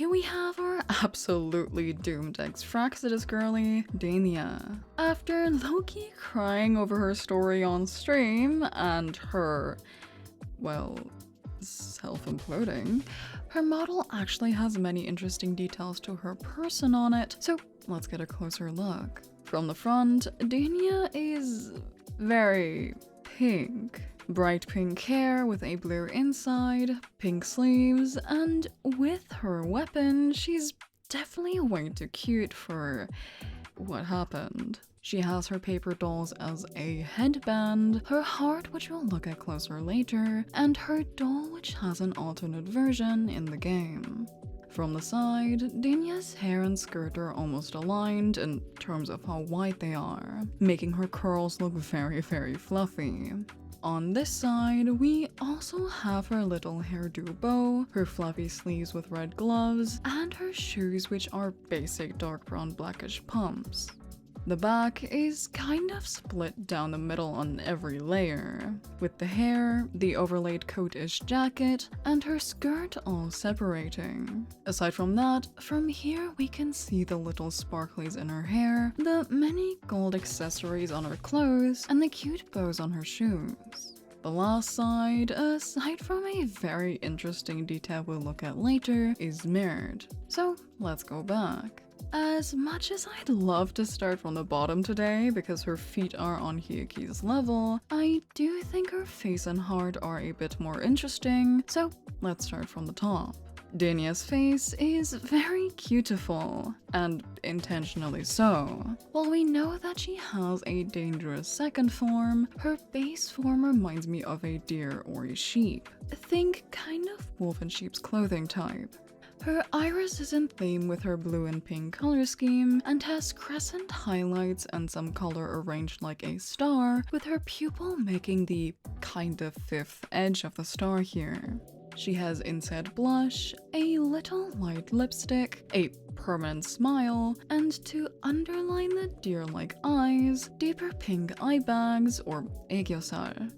we have our absolutely doomed ex-Fraxidus girly, Denia. After low-key crying over her story on stream and her, well, self-imploding, her model actually has many interesting details to her person on it, so let's get a closer look. From the front, Denia is very pink. Bright pink hair with a blue inside, pink sleeves, and with her weapon, she's definitely way too cute for what happened. She has her paper dolls as a headband, her heart, which we'll look at closer later, and her doll, which has an alternate version in the game. From the side, Denia's hair and skirt are almost aligned in terms of how wide they are, making her curls look very, very fluffy. On this side, we also have her little hairdo bow, her fluffy sleeves with red gloves, and her shoes, which are basic dark brown blackish pumps. The back is kind of split down the middle on every layer, with the hair, the overlaid coat-ish jacket, and her skirt all separating. Aside from that, from here we can see the little sparklies in her hair, the many gold accessories on her clothes, and the cute bows on her shoes. The last side, aside from a very interesting detail we'll look at later, is mirrored. So let's go back. As much as I'd love to start from the bottom today because her feet are on Hiyuki's level, I do think her face and heart are a bit more interesting, so let's start from the top. Denia's face is very beautiful, and intentionally so. While we know that she has a dangerous second form, her base form reminds me of a deer or a sheep. Think kind of wolf in sheep's clothing type. Her iris is in theme with her blue and pink color scheme and has crescent highlights and some color arranged like a star, with her pupil making the kind of fifth edge of the star here. She has inset blush, a little light lipstick, a permanent smile, and to underline the deer-like eyes, deeper pink eye bags or aegyosal.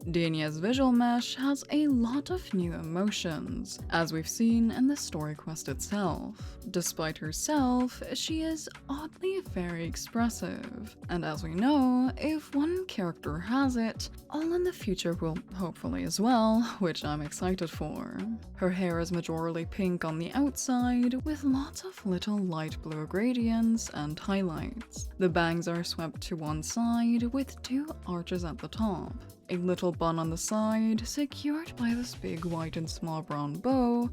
Denia's visual mesh has a lot of new emotions, as we've seen in the story quest itself. Despite herself, she is oddly very expressive, and as we know, if one character has it, all in the future will hopefully as well, which I'm excited for. Her hair is majorly pink on the outside, with lots of little light blue gradients and highlights. The bangs are swept to one side, with two arches at the top. A little bun on the side, secured by this big white and small brown bow,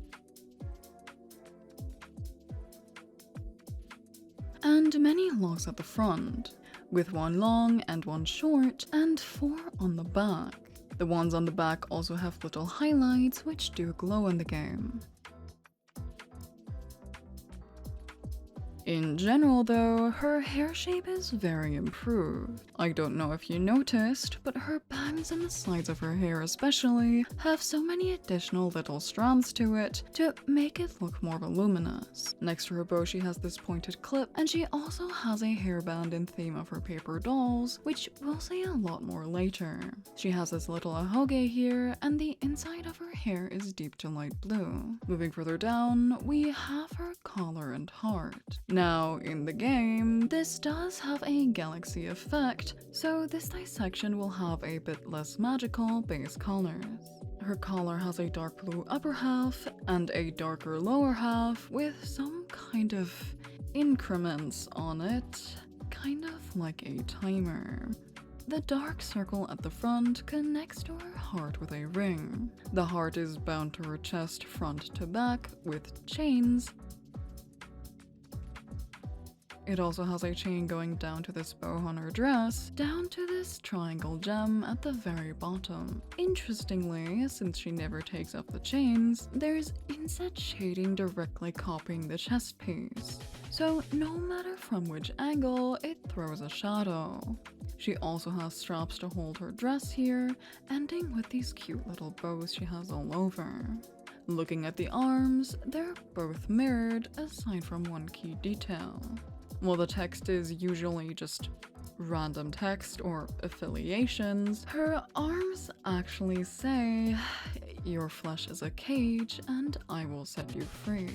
and many locks at the front, with one long and one short, and 4 on the back. The ones on the back also have little highlights which do glow in the game. In general though, her hair shape is very improved. I don't know if you noticed, but her bangs and the sides of her hair especially have so many additional little strands to it to make it look more voluminous. Next to her bow she has this pointed clip, and she also has a hairband in theme of her paper dolls, which we'll see a lot more later. She has this little ahoge here, and the inside of her hair is deep to light blue. Moving further down, we have her collar and heart. Now, in the game, this does have a galaxy effect, so this dissection will have a bit less magical base colors. Her collar has a dark blue upper half and a darker lower half with some kind of increments on it, kind of like a timer. The dark circle at the front connects to her heart with a ring. The heart is bound to her chest front to back with chains. It also has a chain going down to this bow on her dress, down to this triangle gem at the very bottom. Interestingly, since she never takes off the chains, there's inset shading directly copying the chest piece. So no matter from which angle, it throws a shadow. She also has straps to hold her dress here, ending with these cute little bows she has all over. Looking at the arms, they're both mirrored aside from one key detail. While the text is usually just random text or affiliations, her arms actually say Your flesh is a cage, and I will set you free.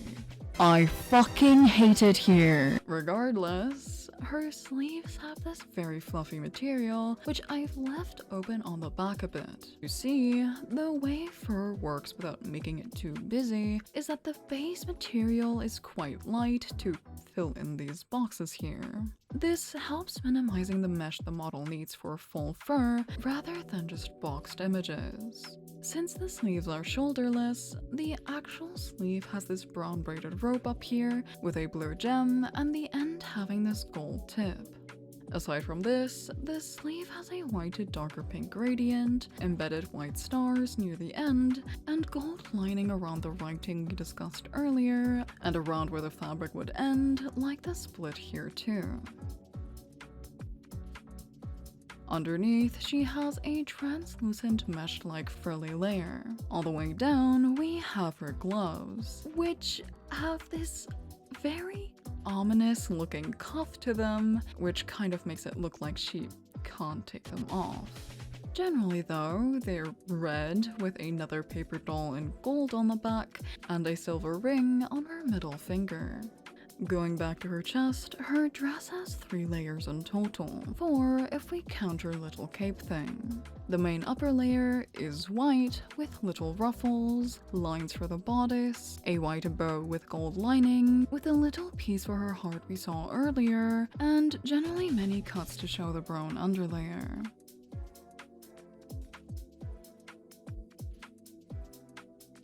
I fucking hate it here. Regardless, her sleeves have this very fluffy material, which I've left open on the back a bit. You see, the way fur works without making it too busy is that the base material is quite light to fill in these boxes here. This helps minimizing the mesh the model needs for full fur rather than just boxed images. Since the sleeves are shoulderless, the actual sleeve has this brown braided rope up here with a blue gem and the end having this gold tip. Aside from this, the sleeve has a white to darker pink gradient, embedded white stars near the end, and gold lining around the writing we discussed earlier, and around where the fabric would end, like the split here too. Underneath, she has a translucent mesh-like frilly layer. All the way down, we have her gloves, which have this very ominous looking cuff to them, which kind of makes it look like she can't take them off. Generally though, they're red with another paper doll in gold on the back and a silver ring on her middle finger. Going back to her chest, her dress has 3 layers in total, 4 if we count her little cape thing. The main upper layer is white with little ruffles, lines for the bodice, a white bow with gold lining, with a little piece for her heart we saw earlier, and generally many cuts to show the brown underlayer.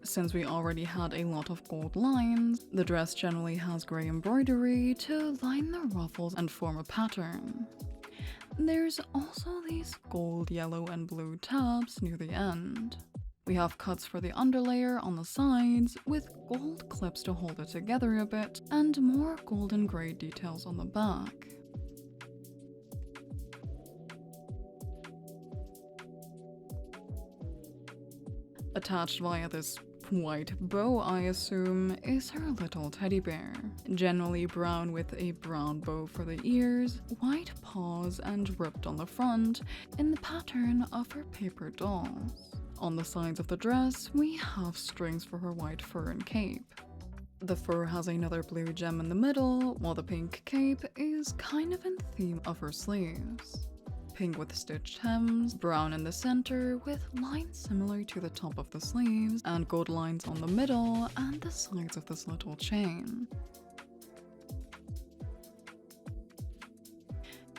Since we already had a lot of gold lines, the dress generally has grey embroidery to line the ruffles and form a pattern. There's also these gold, yellow, and blue tabs near the end. We have cuts for the underlayer on the sides, with gold clips to hold it together a bit, and more gold and grey details on the back. Attached via this white bow, I assume, is her little teddy bear. Generally brown with a brown bow for the ears, white paws, and ripped on the front in the pattern of her paper dolls. On the sides of the dress, we have strings for her white fur and cape. The fur has another blue gem in the middle, while the pink cape is kind of in theme of her sleeves. Pink with stitched hems, brown in the center with lines similar to the top of the sleeves, and gold lines on the middle and the sides of this little chain.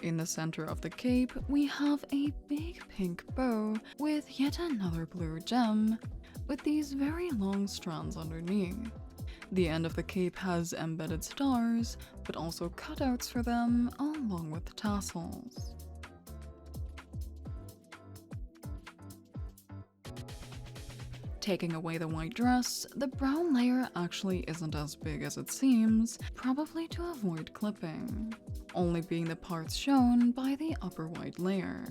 In the center of the cape, we have a big pink bow with yet another blue gem, with these very long strands underneath. The end of the cape has embedded stars, but also cutouts for them along with tassels. Taking away the white dress, the brown layer actually isn't as big as it seems, probably to avoid clipping, only being the parts shown by the upper white layer.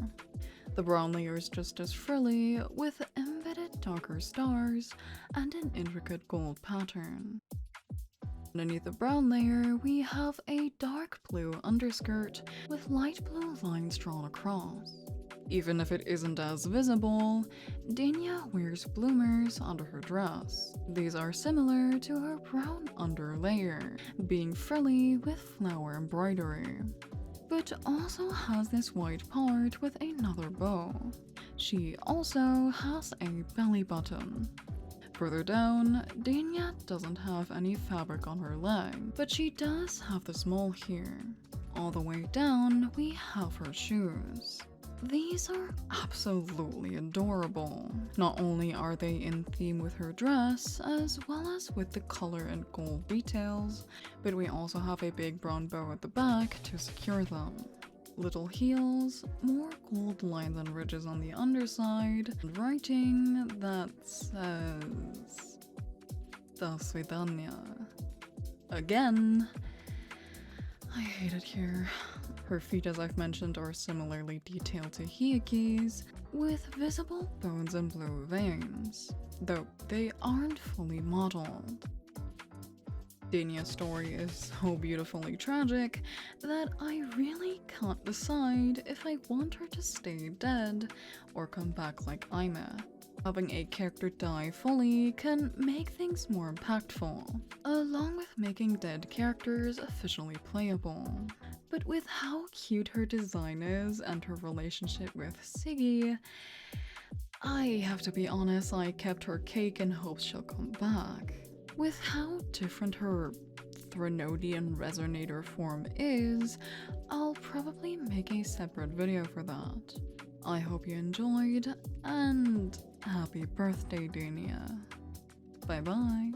The brown layer is just as frilly, with embedded darker stars and an intricate gold pattern. Underneath the brown layer, we have a dark blue underskirt with light blue lines drawn across. Even if it isn't as visible, Denia wears bloomers under her dress. These are similar to her brown underlayer, being frilly with flower embroidery, but also has this white part with another bow. She also has a belly button. Further down, Denia doesn't have any fabric on her leg, but she does have this mole here. All the way down, we have her shoes. These are absolutely adorable. Not only are they in theme with her dress, as well as with the color and gold details, but we also have a big brown bow at the back to secure them. Little heels, more gold lines and ridges on the underside, and writing that says "Do Swidania." Again, I hate it here. Her feet, as I've mentioned, are similarly detailed to Hyaki's, with visible bones and blue veins, though they aren't fully modeled. Denia's story is so beautifully tragic that I really can't decide if I want her to stay dead or come back like Aime. Having a character die fully can make things more impactful, along with making dead characters officially playable. But with how cute her design is and her relationship with Siggy, I have to be honest, I kept her cake in hopes she'll come back. With how different her Threnodian resonator form is, I'll probably make a separate video for that. I hope you enjoyed, and happy birthday, Denia. Bye bye.